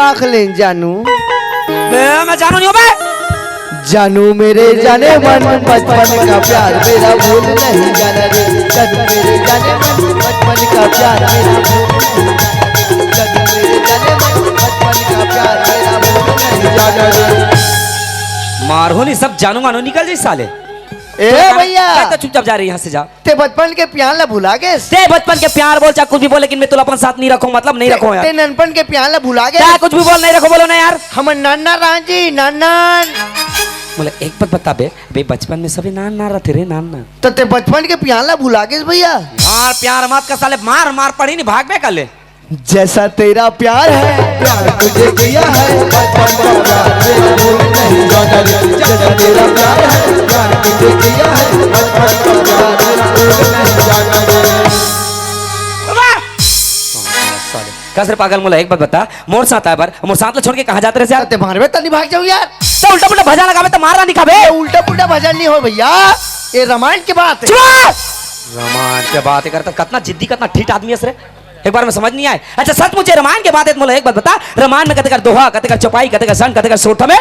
आँख ले जानू। मैं जानू नहीं हूँ बे। जानू मेरे जाने मन बचपन का प्यार मेरा भूल नहीं जाना रे। जानू मेरे जाने मन बचपन का प्यार मेरा भूल नहीं जाना रे। जानू मेरे जाने मन बचपन का प्यार मेरा भूल नहीं जाना रे। मारो नहीं सब जानू मानो निकल जाए साले। ए भैया तो चुपचाप जा रही यहाँ से जा। ते बचपन के प्यार ला भुला गए। ते बचपन के प्यार बोल चाहे कुछ भी बोल, लेकिन मैं तुला अपन साथ नहीं रखूं, मतलब नहीं रखूं यार। ते ननपन के प्यार ला भुला गए। क्या कुछ भी बोल नहीं रखो, बोलो ना यार। हम नाना राजी नाना बोले एक बात बता बे, बचपन में सभी नान ना रहते रे नान। तो ते बचपन के प्यार ला भुला गए भैया। यार प्यार मत कर साले, मार मार पड़ी नहीं भाग बे कर ले। जैसा तेरा प्यार है प्यार तुझे किया है बचपन का प्यार मेरा भूल नहीं जाना रे। जैसा तेरा प्यार है प्यार तुझे किया है बचपन का प्यार मेरा भूल नहीं जाना रे। कैसे पागल मोला एक बात बता, मोर साथ आए बार मोर साथ ले छोड़ के कहां जाते रहे यार? ते मारवे तनी भाग जाओ यार। तो उल्टा पुल्टा भजा लगावे तो मारना निकाबे। ये उल्टा पुल्टा भजन नहीं हो भैया, ये रामायण की बात है। रामायण के बात करता कितना जिद्दी कितना ठीठ आदमी है रे, एक बार में समझ नहीं आए। अच्छा सच मुझे रामायण के बात है, मोला एक बात बता, रामायण में कते कर दोहा, कते कर चौपाई, कते कर सन, कते कर सोठ में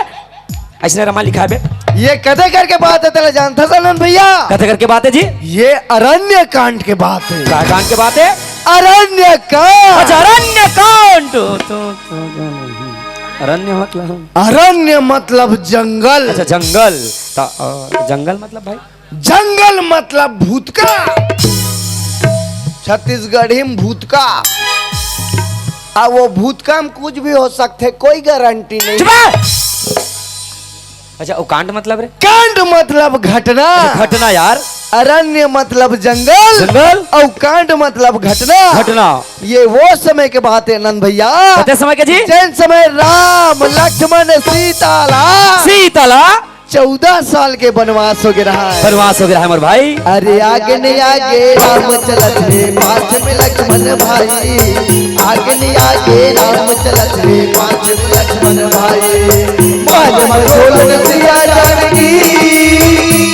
ऐसे रामायण लिखा है बे। ये कते कर के बात है तेरा जानता सनन भैया? कते कर के बात है जी? ये अरण्य कांड के बात है। क्या कांड के बात है? अरण्य कांड। अच्छा अरण्य कांड। अरण्य मतलब? अरण्य मतलब जंगल। अच्छा जंगल। जंगल मतलब भाई? जंगल मतलब भूतका। छत्तीसगढ़ी में भूतका। अब वो भूतका में कुछ भी हो सकते, कोई गारंटी नहीं। अच्छा वो कांड मतलब रे? कांड मतलब घटना। घटना यार। अरण्य मतलब जंगल। जंगल और कांड मतलब घटना। घटना। ये वो समय के बात है नंद भैया। कितने समय के जी? जिन समय राम लक्ष्मण सीता 14 साल के वनवास हो गया है। वनवास हो गया है मोर भाई। अरे आगे नहीं आगे राम चलत रे पाँच में लक्ष्मण भाई। आगे नहीं आगे राम चलत रे पाँच में लक्ष्मण भाई। पाँच में ढोलन सिया जानकी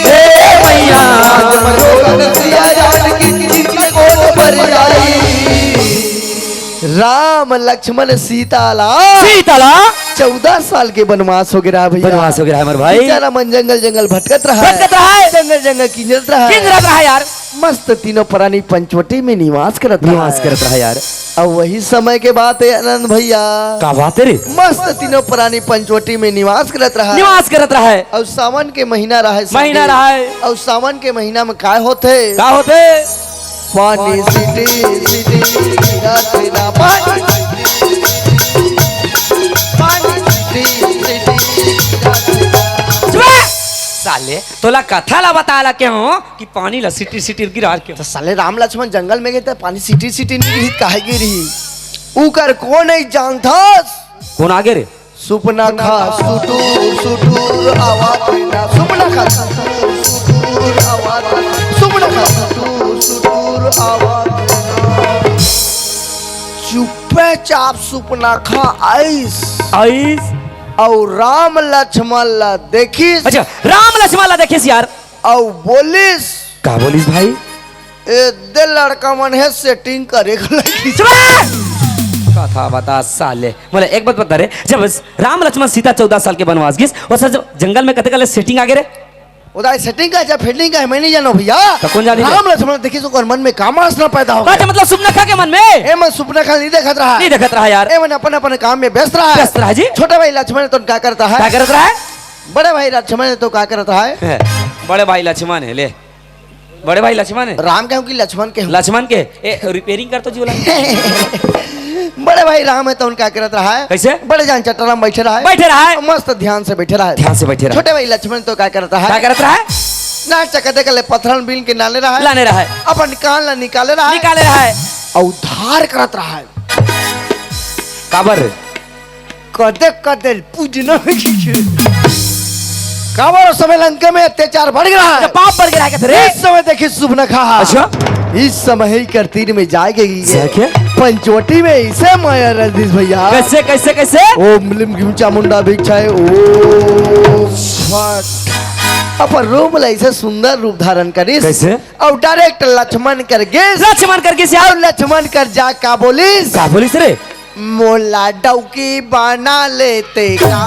हे मैया। पाँच में ढोलन सिया जानकी किसने कोट पर आई। राम लक्ष्मण सीता 14 साल के वनवास हो गया भैया। वनवास हो गया है मोर भाई। बेचारा मन जंगल जंगल भटकत रहा है। जंगल जंगल किंजरत रहा है यार। मस्त तीनों प्राणी पंचवटी में निवास करत रहा यार। अब वही समय के बात है आनंद भैया। का बात है रे? मस्त तीनों प्राणी पंचवटी में निवास करत रहा है। और सावन के महीना रहा है। और सावन के महीना में काय होते? पानी सिटी सिटी तेरा पानी साले तोला कथा ला बताला के हो कि पानी ला सिटी सिटी गिरा के। तो साले राम लक्ष्मण जंगल में गए थे, पानी सिटी सिटी नहीं गिरी, काहे गिरी? ऊकर कौन नहीं जानता? कौन आगे रे? सुपना खा सुटूर सुटूर आवाज ना। सुपना खा सुटूर सुटूर आवाज। सुपना खा सुटूर सुटूर आवाज। चुप्पे चाप सुपना खा आइस और राम लक्ष्मण ला देखिस। अच्छा राम लक्ष्मण ला देखिस यार। और बोलिस का बोलिस भाई? ए दे लड़का मन है सेटिंग करे कथा बता साले। बोले एक बात बता रे, जब राम लक्ष्मण सीता 14 साल के वनवास गिस और सर जब जंगल में कते कले सेटिंग आगे रे? उदाई सेटिंग का फील्डिंग का मैं नहीं जानो भैया। तो कौन जाने? राम लक्ष्मण देखिस ओकर मन में कामना ना पैदा हो गया। मतलब सुपना के मन में? ए मन सुपना खा नहीं देखत रहा यार। ए मन अपन अपन काम में व्यस्त रहा जी। छोटा भाई लक्ष्मण तो क्या करता है? बड़े भाई लक्ष्मण तो क्या करता है? बड़े भाई लक्ष्मण है। ले बड़े भाई लक्ष्मण है। राम के कि लक्ष्मण के? लक्ष्मण के रिपेयरिंग कर तो जी बड़े भाई राम है तो उनका करत रहा है। कैसे? बड़े जान चट्टान बैठे रहा है मस्त ध्यान से बैठे रहा है। छोटे भाई लक्ष्मण तो क्या करता है? ना चकते कले पत्थर बिन के लाने रहा है। अपन कान ला निकाले रहा है और उद्धार करत रहा है। काबर कदे पूजना काबर समय लंका में अत्याचार बढ़ गया है, पाप बढ़ गया है। इस समय देखिए सुपनखा। अच्छा इस समय ही कर तीर में जाएगी पंचवटी में इसे माया रजनीश भैया। कैसे कैसे कैसे? ओम लिम गिम चामुंडा भिक्षाए ओम अपन रूप ऐसे सुंदर रूप धारण करिस। कैसे? और डायरेक्ट लक्ष्मण कर गे और लक्ष्मण कर जा का बोलिस रे? मोला डौकी बना लेते का।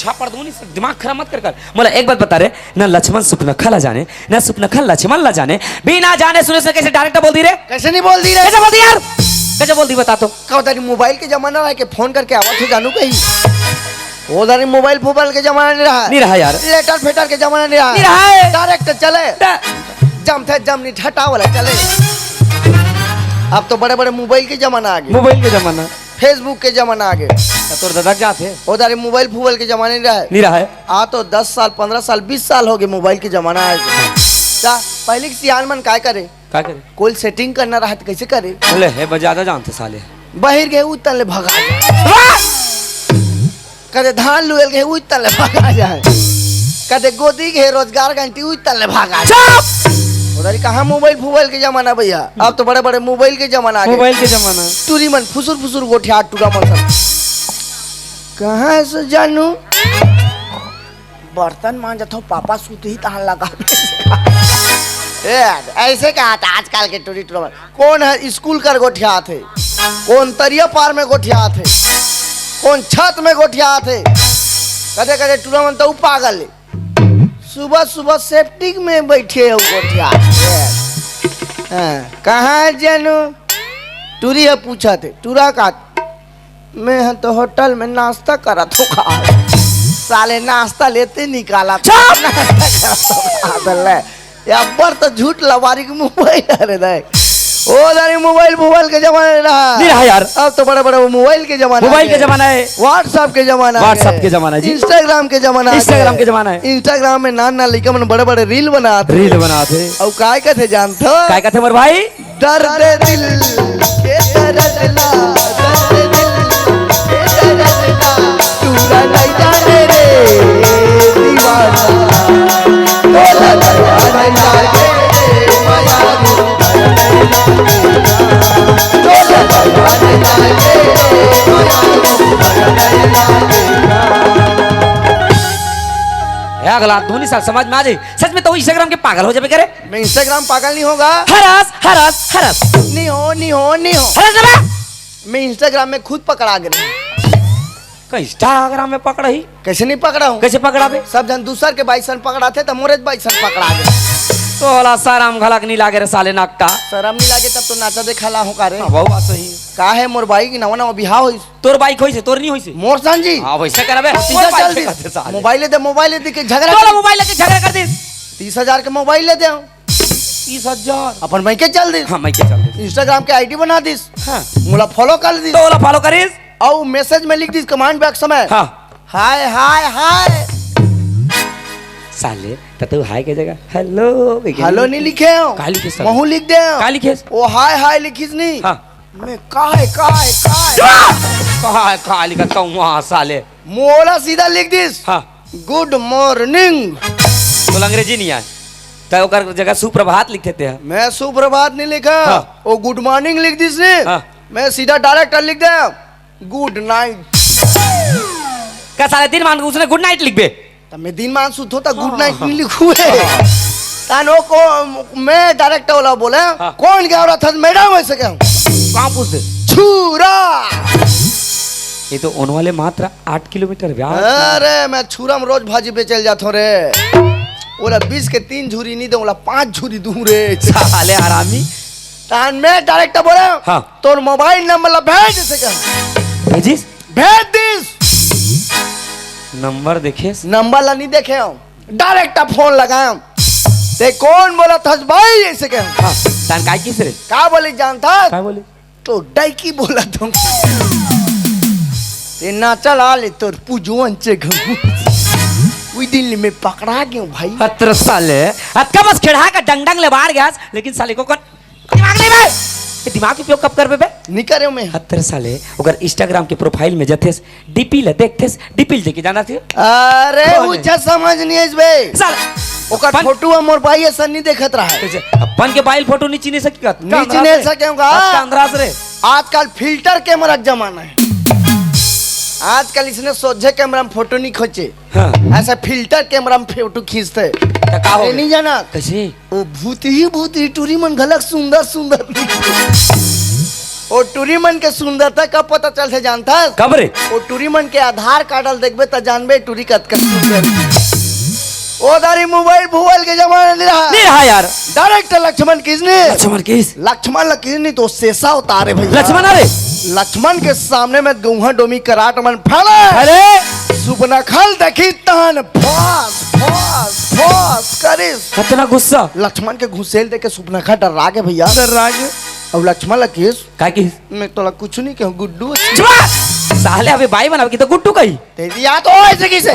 झापड़ दूनी से दिमाग खराब मत कर मोला एक बात बता रे ना लक्ष्मण सुपनखा ला जाने ना सुपनखा लक्ष्मण ला जाने बिना जाने सुने से कैसे डायरेक्ट बोल दी रे कैसे नहीं बोल दी रे? कैसे बोल दी यार कैसे बोल दी बता तो का तारी मोबाइल के जमाना रहा के फोन करके आवाज हो जानू कहीं वो तारी मोबाइल फोबाइल के जमाना नहीं रहा यार लेटर फेटर के जमाना नहीं नहीं रहा रहा है डायरेक्ट चले जम थे जम नहीं हटा वाला चले। अब तो बड़े बड़े मोबाइल के जमाना आ गए मोबाइल के जमाना फेसबुक के जमाना आ गए तोर दादा क्या थे वो तारी मोबाइल फोबाइल के जमाने नहीं रहा है आ तो 10 साल 15 साल 20 साल हो गए मोबाइल के जमाना है। क्या पहले की सियान मन काय करे क्या करे कोई सेटिंग करना रहा तो कैसे करे बोले है ज्यादा जानते साले बाहर गए उतन ले भगा कदे धान लुएल गए उतन ले भगा जाए कदे गोदी के रोजगार घंटी उतन ले भगा उधर कहाँ मोबाइल फोबाइल के जमाना भैया अब तो बड़े बड़े मोबाइल के जमाना आ गए मोबाइल के जमाना टूरी मन फुसुर फुसुर गोठिया टूरा मन कहाँ है सो जानू बर्तन मांझा तो पापा सूत ही तहां लगा ऐसे कहा था आजकल के टूरी टूरा कौन है स्कूल कर गोठिया थे कौन तरिया पार में गोठिया थे कौन छत में गोठिया थे कदे कदे टूरा मन तो पागल सुबह सुबह सेफ्टिक में बैठे हो गोठिया कहाँ है जानू टूरी है पूछा थे टूरा का मैं तो होटल में नाश्ता करा तो साले नाश्ता लेते निकाला या बर तो झूठ लवारी के मोबाइल अरे ओ दारी मोबाइल मोबाइल के जमाने रहा नहीं रहा यार अब तो बड़े बड़े मोबाइल के जमाना है व्हाट्सएप के जमाना जी इंस्टाग्राम के जमाना है इंस्टाग्राम में नान नान लिखा मन बड़े बड़े रील बनाते और काय कहते जानते हो काय कहते मोर भाई दर्द दिल के दर्द ला दर्द दिल टूरा नहीं जाने रे दीवाना तोला नहीं जाने रे माया अगला धोनी साल समझ में आ जाए सच में तो इंस्टाग्राम के पागल हो जाए करे मैं इंस्टाग्राम पागल नहीं होगा हरस हरस हरस नहीं हो हरस मैं इंस्टाग्राम में खुद पकड़ा गया इंस्टाग्राम में पकड़ा ही कैसे नहीं पकड़ा हूँ कैसे पकड़ा बे सब जन दूसर के बाइसन पकड़ा थे तो मोरे बाइसन पकड़ा गए तोला शरम घलक नहीं लागे रे साले नाक का शरम नहीं लागे तब तो नाचा देखला हो का रे बहुत बात सही का है मोर बाई की नवा नवा बियाह होई तोर बाइक होई से तोर नहीं होई से मोर सन जी हां वैसे करबे मोबाइल दे के झगड़ा तोला मोबाइल के झगड़ा कर दे 30,000 के मोबाइल दे 30,000 अपन मैं के चल दे हां मैं के चल दे इंस्टाग्राम के आईडी बना दिस हां मोला फॉलो कर दी तोला फॉलो करिस और मैसेज में लिख दिस कमांड बैक समय हां हाय हाय हाय साले तू हाय के जगह हेलो हेलो नहीं लिखे हो का लिखे सब महू लिख दे का लिखे ओ हाय हाय लिखिस नहीं हां मैं काहे लिखत हूं वहां साले मोला सीधा लिख दिस हां गुड मॉर्निंग तो अंग्रेजी नहीं आए तो ओकर जगह सुप्रभात लिख देते हैं मैं सुप्रभात नहीं लिखा ओ गुड मॉर्निंग लिख दिस ने मैं सीधा डायरेक्ट लिख दे गुड नाइट का साले दिन मान उसने गुड नाइट लिख बे तो मैं दिन मान सुत होता गुड नाइट नहीं लिखू है तानो को मैं डायरेक्ट वाला बोले कौन गया रहा था मैडम वैसे क्या कहां पूछ दे छुरा ये तो उन वाले मात्र 8 किलोमीटर ब्याह अरे मैं छुरा में रोज भाजी बेचल जाता हूं रे ओला 20 के 3 झुरी नहीं दूंगा 5 झुरी दूं रे साले हरामी तान मैं डायरेक्ट बोले हां तो मोबाइल नंबर ला भेज दे क्या भेजिस भेज दिस नंबर देखे नंबर ला नहीं देखे हम डायरेक्ट फोन लगाए ते कौन बोला था भाई ऐसे क्या हां तान काय किस रे का बोली जानता काय बोली तो डाइकी बोला तुम ये ना चला ले तोर पूजवन से घमू वही दिल्ली में पकड़ा गया भाई हत्र साले अतका बस खिड़ा का डंग डंग ले बाहर गया लेकिन साले को कौन दिमाग नहीं बे ये दिमाग उपयोग कब करबे बे नहीं करे मैं हत्र साले अगर इंस्टाग्राम के प्रोफाइल में जथेस डीपी ले देखतेस डीपी देके जाना थी अरे उछा समझ नहीं है बे साले ओकर फोटो मोर भाई ऐसा नहीं देखत रहा है अपन के मोबाइल फोटो नहीं चिने सकी नहीं चिने सकेगा अंदराज रे आजकल फिल्टर कैमरा जमाना है आजकल इसने सोझे कैमरा में फोटो नहीं खींचे ऐसा फिल्टर कैमरा में फोटो खींचते नहीं जाना कैसे वो भूत ही टूरी मन घलक सुंदर सुंदर ओ टूरी मन के सुंदरता कब पता चल से जानता है? कब रे? ओ टूरी मन के आधार कार्ड देखबे त जानबे टूरी कत सुंदर। ओ दारी मोबाइल भूगोल के जमाने नहीं नहीं रहा रहा यार। डायरेक्ट लक्ष्मण किसने? लक्ष्मण किस? लक्ष्मण किसने तो शेषा उतारे भैया। लक्ष्मण अरे लक्ष्मण के सामने में गुहा डोमी कराट मन फैले। अरे सुपनखल देखी तहन फास फास फास करिस। कितना गुस्सा। लक्ष्मण के घुसेल देके सुपनखल डरा के भैया। अब लक्ष्मण ला किस? काय किस? मैं तो कुछ नहीं कहूँ गुड्डू। साले अबे बाई बना की तो गुड्डू कही। तेरी याद हो ऐसे किसे?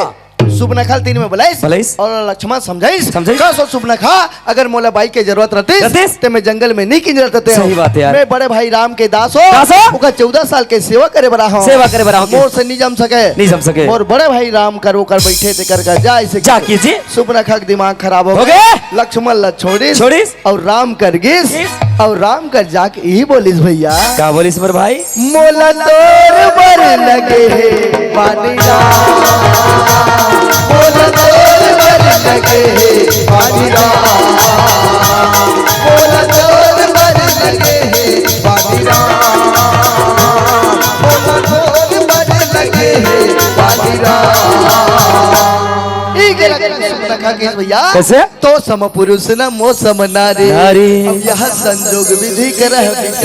सुपनखल तीन में बुलाइस और लक्ष्मण समझाइस का सो सुपनखा अगर मोला बाई के जरूरत रहती ते मैं जंगल में नहीं की जरूरत रहते। सही बात है यार। मैं बड़े भाई राम के दास हो ओका 14 साल के सेवा करे बड़ा हूं। सेवा करे बड़ा हूं। मोर से नहीं जम सके और बड़े भाई राम कर बैठे ते कर जा ऐसे जा कीजिए। सुपनखा का दिमाग खराब हो गया। लक्ष्मण ला छोड़िस और राम कर गिस और राम कर जाके यही बोलिस भैया। क्या बोलिस मेरे भाई? मोला तोर बर लगे है पानी मोला तोर बर लगे है पानी मोला तोर बर लगे है पानी मोला तोर बर लगे है भैया। कैसे? तो सम पुरुष न मो सम नारी अब यह संजोग विधि कर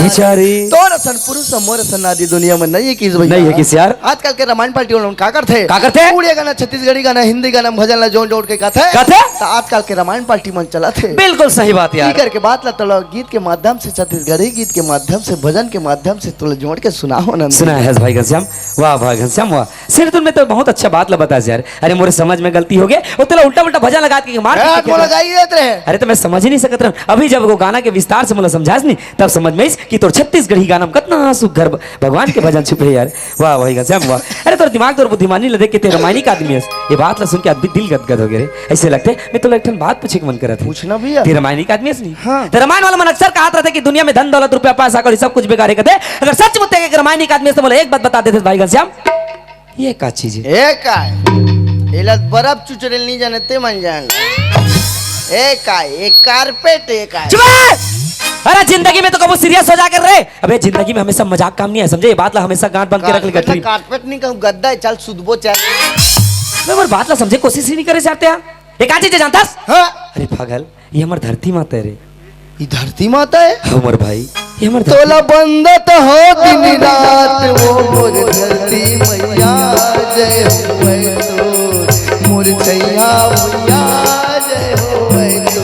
बिचारी तो रसन पुरुष मोर रसन नारी दुनिया में नहीं है किस भैया। नहीं है किस यार। आजकल के रामायण पार्टी वालों का करते उड़िया गाना छत्तीसगढ़ी गाना हिंदी गाना भजन ला जोड़ जोड़ के कहते तो आजकल के रामायण पार्टी मन चला थे। बिल्कुल सही बात यार। करके बात ला तो गीत के माध्यम से छत्तीसगढ़ी गीत के माध्यम से भजन के माध्यम से तुल जोड़ के सुनाओ ना। सुना है भाई घनश्याम। वाह भाई घनश्याम वाह। सिर तुम में तो बहुत अच्छा बात ला बता यार। अरे मोरे समझ में गलती हो गई वो तेरा उल्टा उल्टा भजन लगा के मार अरे तो मैं समझ ही नहीं सकत रहा। अभी जब वो गाना के विस्तार से मुझे समझास नहीं तब समझ में कि तोर छत्तीसगढ़ी गाना में कितना सुघर भगवान के भजन छुपे यार। वाह भाई घनश्याम वाह। अरे तोर दिमाग तोर बुद्धिमानी ले देख के तेरा रामायणिक आदमी है। ये बात ला सुन के दिल गदगद हो गए। ऐसे लगते मैं तो एक बात पूछे के मन करा था। पूछना भैया। तेरा रामायणिक आदमी है नहीं? हाँ। तेरा रामायण वाला मन अक्सर कहा था कि दुनिया में धन दौलत रुपया पैसा कौड़ी सब कुछ बेकार करते। अगर सच मुझे के रामायणिक आदमी से बोले एक बात बता देते भाई घनश्याम ये क्या चीज है? एक इलाज बर्फ चुचड़ेल नहीं जानते मन जान एक कारपेट एक अरे जिंदगी में तो कभी सीरियस हो जा कर रहे। अबे जिंदगी में हमेशा मजाक काम नहीं है समझे। ये बात ला हमेशा गांठ बंद के रख ले। कारपेट नहीं कहूं गद्दा है चल सुधबो चल। मैं और बात ला समझे कोशिश ही नहीं करे जाते हैं। ये क्या चीज है जानता? हाँ? अरे पागल ये हमारी धरती माता है रे। ये धरती माता है हमर भाई ये हमर तोला बंदत हो दिन रात वो मोर धरती मैया जय होए तो मोर छैया मैया जय होए तो।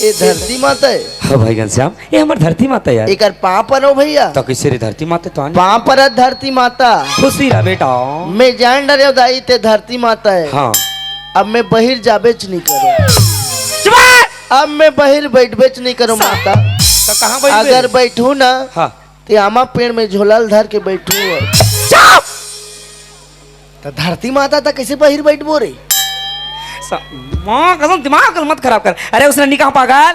ये धरती माता है। हाँ भाई घनश्याम ये हमारी धरती माता यार। एक पाँव पर हो भैया। तो किसे रे धरती माता तो पाँव पर है धरती माता। खुशी रहा बेटा। मैं जान डरे दाई ते धरती माता है। हाँ अब मैं बहिर जाबेच नहीं करूँ। अब मैं बहिर बैठ नहीं करूँ माता। तो कहाँ बैठ अगर बैठू ना हाँ तो आमा पेड़ में झोलल धर के बैठू तो धरती माता था कैसे बहिर बैठबो रे? कसम दिमाग मत खराब कर। अरे उसने निकाह पागल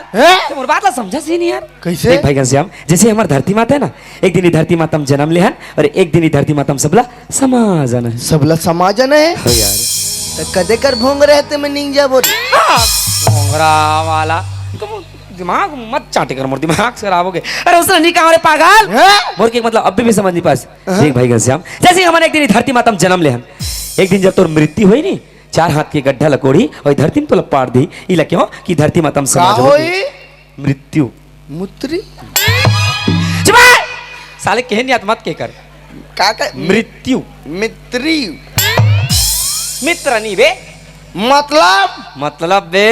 तो बात ला समझा सी नहीं यार। कैसे? भाई घनश्याम जैसे हमारी धरती माता है ना एक दिन ही धरती माता हम जन्म ले हन और एक दिन ही धरती माता हम सबला समाजन है। सबला समाजन है हो यार। तो कदे कर भोंग रहते में नहीं जाबो रे। भोंगरा वाला तो दिमाग मत चाटे कर मोर दिमाग खराब हो गए। अरे उसने निकाह रे पागल मोर के मतलब अभी भी समझ नहीं पास। देख भाई घनश्याम जैसे हमारे एक दिन धरती माता हम जन्म ले हन एक दिन जब तोर मृत्यु हुई नी 4 हाथ के गड्ढा लकोड़ी और धरती में तो लपाड़ दी इला क्यों कि धरती माता हम समाज होगी मृत्यु मुत्री साले कहे नहीं मत के कर का मृत्यु मित्री मित्र नहीं बे मतलब बे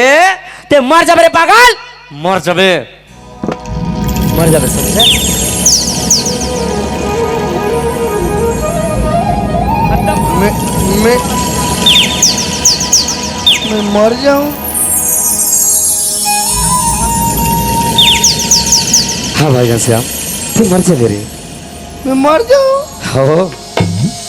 ते मर जाबे रे पागल मर जाबे समझे। मैं मर जाऊं। हाँ भाई घनश्याम तू मर जा रे। मैं मर जाऊं। हो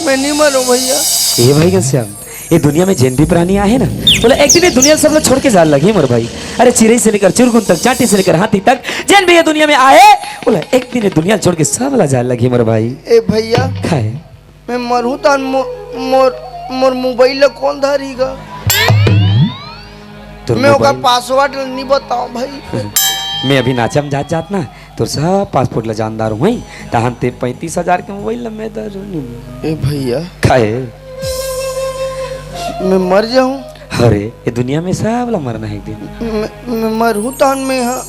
मैं नहीं मरूं भैया। ये भाई घनश्याम ये दुनिया में जिन भी प्राणी आए ना बोला एक दिन ये दुनिया सब लोग छोड़ के जाने लगे मोर भाई। अरे चिड़ै से लेकर चुरगुन तक चाटी से लेकर हाथी तक जिन भी ये दुनिया में आए बोला एक दिन ये दुनिया छोड़ के सब ला जाने लगे मोर भाई। ए भैया खाए मैं मरूं तो मोर मोबाइल कौन धरीगा? मैं ओका पासवर्ड नहीं बताऊं भाई। मैं अभी नाचम जात ना तो सब पासपोर्ट ला जानदार हुई तहन ते 35,000 के मोबाइल में दर ए भैया खाए मैं मर जाऊं। अरे ये दुनिया में सब ला मरना है एक दिन। मैं मरूं तान में हाँ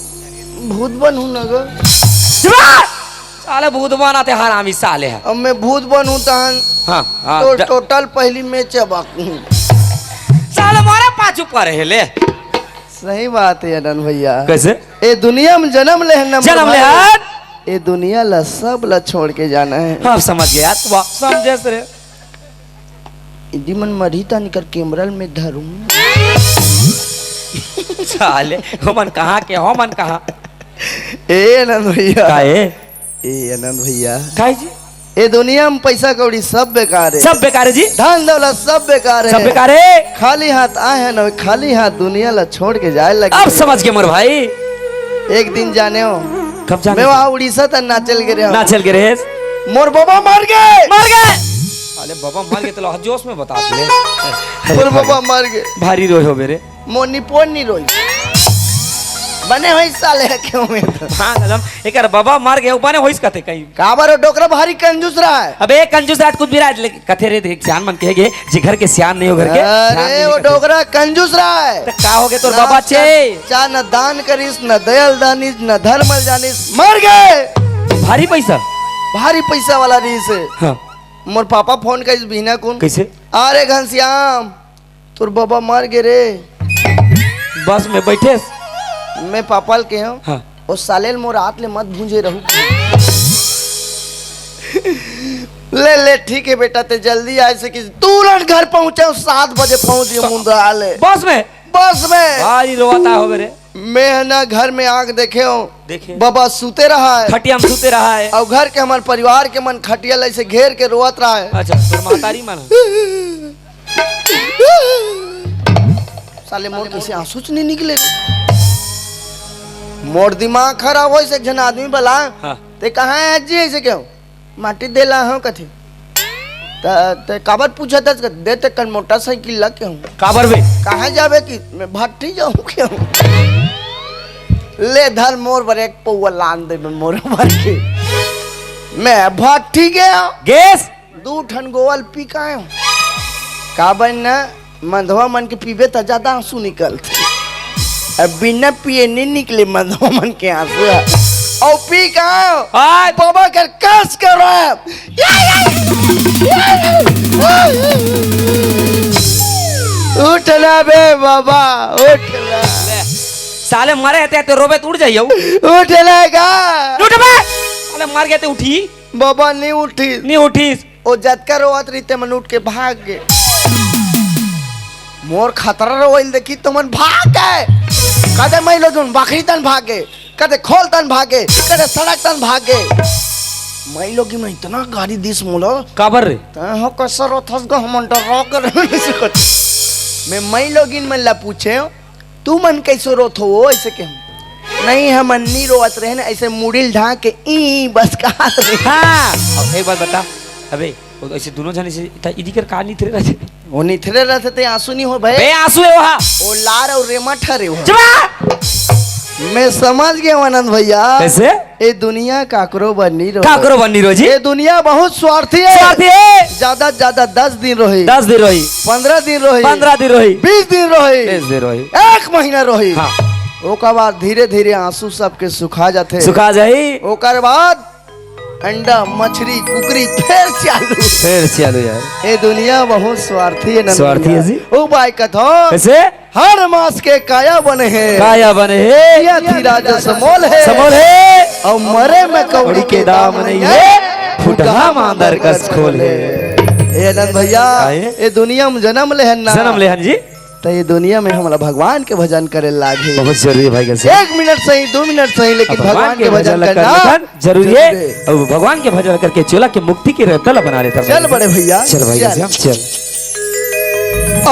भूत बनूं नगर। साले भूत बना ते हरामी साले है। अब मैं भूत बनूं तान हाँ तो टोटल पहली में चबाकूं। साले मारे पाछू पर है ले। सही बात है अनन भैया। कैसे? ए दुनिया में जन्म ले जन्म ले हट। ए दुनिया ला सब ला छोड़ के जाना है। हाँ समझ गया तू समझे रे। इदी मन मरी तानी कर कैमरल में धरूं। साले हो मन कहाँ के हो मन कहाँ? ए अनंत भैया काहे? ए अनंत भैया काहे जी? ए दुनिया में पैसा कौड़ी सब बेकार है। सब बेकार है जी। धन दौलत सब बेकार है। सब बेकार है। खाली हाथ आए हैं ना खाली हाथ दुनिया ला छोड़ के जाए लगे। अब समझ गए मोर भाई। एक दिन जाने हो कब जाने? मैं वहाँ उड़ीसा तक नाचल गिरे ना चल के रहे। मोर बाबा मर गए। मर गए। अरे बाबा मर गए तो जोश में बता ले। मोर बाबा मर गए। भारी रोए हो मेरे। मोनी पोन नहीं रोई बने होई साले क्यों में तो। हाँ कदम एक बाबा मर गए बने होइस कथे कहीं काबर डोकरा भारी कंजूस रहा है। अबे कंजूस रात कुछ भी रात कथे रे देख सियान मन कहेगे जे घर के सियान नहीं हो घर के। अरे वो डोकरा कंजूस रहा है। तो का हो गए तोर बाबा चे? चा न दान करिस न दयाल दानिस न धर्म जानिस मर गए। भारी पैसा वाला रीस है। हाँ। मोर पापा फोन कइस बिना कौन कैसे? अरे घनश्याम तोर बाबा मर गए रे। बस में बैठे मैं पापल के हूँ। हाँ। और सालेल मोर हाथ ले मत भूंजे रहू। ले ले ठीक है बेटा ते जल्दी आए से कि तुरंत घर पहुंचे 7 बजे पहुंच गए मुंद्रा ले। बस में भारी रोता हो मेरे। मैं ना घर में आग देखे हूँ देखे बाबा सूते रहा है खटिया में सूते रहा है और घर के हमारे परिवार के मन खटिया ऐसे घेर के रोत रहा है। अच्छा तो महतारी मन साले मोर कैसे आंसू नहीं निकले। मोर दिमाग खराब हो से जन आदमी बला हाँ। ते कहाँ है जी ऐसे क्यों माटी देला हूँ कथे ते काबर पूछा था दे ते कल मोटरसाइकिल ला क्यों काबर बे कहाँ जावे कि मैं भट्टी जाऊँ क्यों ले धर मोर पर एक पौवा लान दे मोर भर के मैं भट्टी गया गैस 2 ठन गोवल पी का आयो काबर ना मंधवा मन के पीबे तो ज्यादा आंसू निकलते अब बिना पिए नहीं निकले मंधवा मन के आंसू और पी का आयो बाबा कर कस कर रहा है उठना बे बाबा उठना साले मरे थे तो रोबे उठ जाइयो उठना का उठ बे साले मर गए थे उठी बाबा नहीं उठी ओ जतका रोवत रही मन उठ के भाग गए। मोर खतरा रोइल देखी तो मन भाग गए। कदे महिलो जोन बकरी तन भागे कदे खोल तन भागे कदे सड़क तन भागे महिलो की मैं इतना गाड़ी दिस मोलो काबर रे हो कसरो थस गो हम डर कर मैं महिलो गिन मन ला पूछे तू मन कैसे रोत हो ऐसे के नहीं हम नहीं रोवत रहे ना ऐसे मुड़िल ढाक के ई बस कहा। हाँ अब एक बात बता अबे ऐसे दोनों जने से इदी कर का नहीं थे रहते वो नहीं थे रहते थे आंसू नहीं हो भाई बे आंसू है वहां वो लार और रेमा ठरे हो। चुप मैं समझ गया आनंद भैया कैसे ये दुनिया काकरो बनी रोजी ये दुनिया बहुत स्वार्थी है ज्यादा ज्यादा 10 दिन रोही 10 दिन रोही 15 दिन रोही 15 दिन रोही 20 दिन रोही 20 दिन रोही 1 महीना रोही। हाँ। ओकर बाद धीरे धीरे आंसू सबके सुखा जाते सुखा जाई ओकर बाद अंडा मछली कुकरी फिर चालू यार ये दुनिया बहुत स्वार्थी है स्वार्थी है जी ओ भाई कथो कैसे हर मास के काया बने हैं या थी राजा समोल है और मरे में कौड़ी के दाम नहीं है फुटहा मांदर कस खोल है। ए अनंत भैया ये दुनिया में जन्म ले हन जी तो ये दुनिया में हमारा भगवान के भजन करे लागे बहुत जरूरी है भाई कैसे 1 मिनट सही 2 मिनट सही लेकिन भगवान के भजन करना जरूरी है और भगवान के भजन करके चोला के मुक्ति की रहता बना लेता। चल बड़े भैया चल भाई हम चल।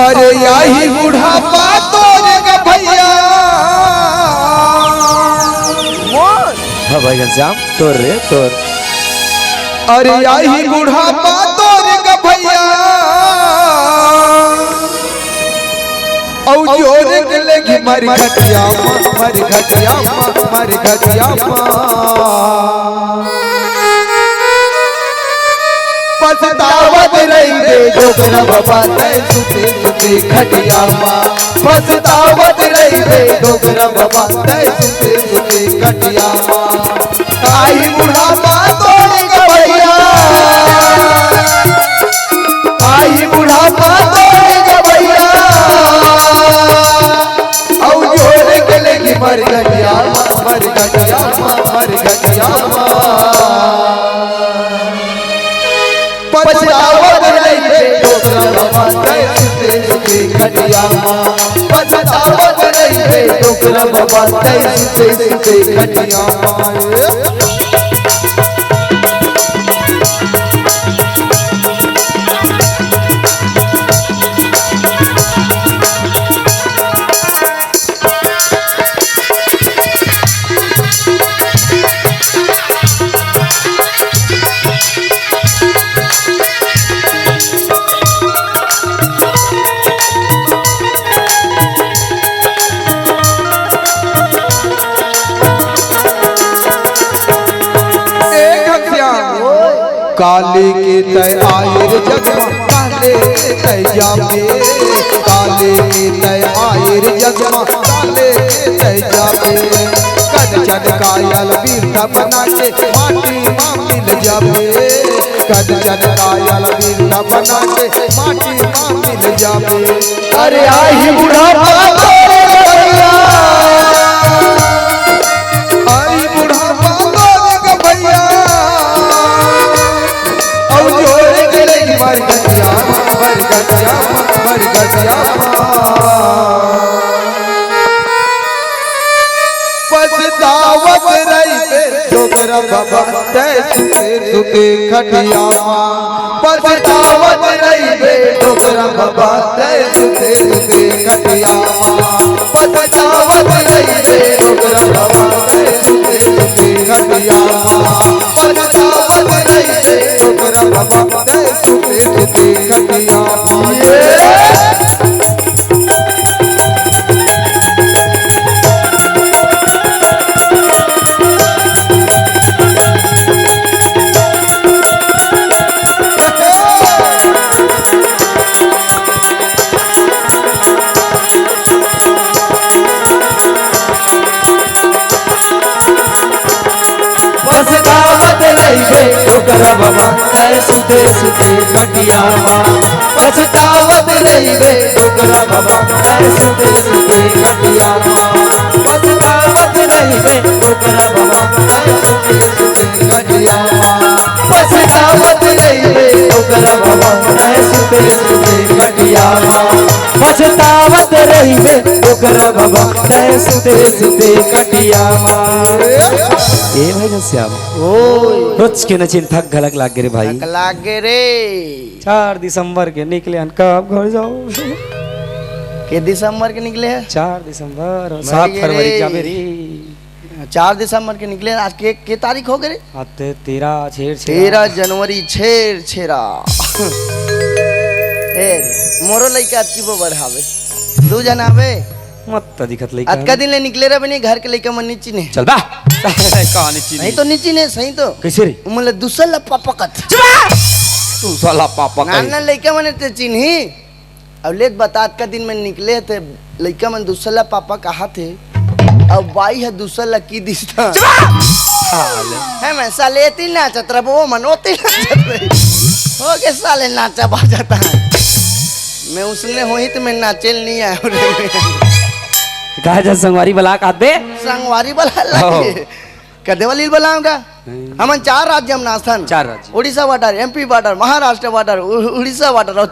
अरे यही बुढ़ापा तोरे भैया हाँ भाई घनश्याम तोर रे तोर अरे यही बुढ़ापा तोरे भैया औ जोर के लगी मर घटिया मर घटिया मर घटिया पछतावत रही रे डोकरा बाबा तय सुते सुते घटिया पछतावत रही रे डोकरा बाबा तय सुते सुते घटिया आई बुढ़ापा तोड़ के भैया आई बुढ़ापा तोड़ के भैया औ जोर के लगी मर घटिया मर घटिया मर घटिया पछतावत रही रे डोकरा बाबा तय सुते सुते घटिया पछतावत रही रे डोकरा बाबा तय सुते सुते घटिया काले के तय आयर जगमा काले के तय जाबे काले के तय आयर जगमा काले के तय जाबे कद चद कायल बीरता बना के माटी मां मिल जाबे कद चद कायल बीरता बना के माटी मां मिल जाबे अरे आई बुढ़ापा तोरे भैया आई बुढ़ापा तोरे भैया मर गया पछतावत रही रे डोकरा बाबा तय सुते सुते खटिया पछतावत रही रे डोकरा बाबा तय सुते सुते खटिया पछतावत रही रे डोकरा बाबा तय सुते सुते खटिया पछतावत रही रे डोकरा बाबा तय सुते सुते खटिया पछतावत रही रे डोकरा बाबा तय सुते सुते खटिया पछतावत रही रे डोकरा बाबा तय सुते सुते खटिया पछतावत रही रे डोकरा बाबा तय सुते सुते खटिया पछतावत रही रे डोकरा बाबा तय सुते सुते खटिया पछतावत रही रे डोकरा बाबा तय सुते सुते खटिया ए भाई श्याम रोज के नचिन थक घलक लाग गे रे भाई लागे रे 4 दिसंबर के निकले हन कब घर जाओ के दिसंबर के निकले हैं 4 दिसंबर और 7 फरवरी जाबे रे 4 दिसंबर के निकले आज के तारीख हो गए आते 13 छेड़ 13 जनवरी छेड़ छेरा ए मोरो लइका की वो बढ़ावे दू जनावे मत दिखत लइका आज का दिन ले निकले रे बनी घर के लइका मन नीची ने चल बा कहानी चीनी नहीं तो नीची ने सही तो कैसे रे उमले दुसल पापकत तू साला पापा का नाना लइका मने ते चिन्ही अब लेत बतात का दिन में निकले थे लइका मन दुसला पापा कहा थे अब बाई है दुसला की दिसता है मैं साले ती नाचत रबो मनोती नाचत रही हो के साले नाचा बाजाता है मैं उसने होई तो मैं नाचेल नहीं आया रे कहा जा संगवारी बला का बे संगवारी बला लगे कदे वाली बलाऊंगा हमन 4 राज्य हम नास्थान 4 राज्य Orissa border MP border Maharashtra border Orissa border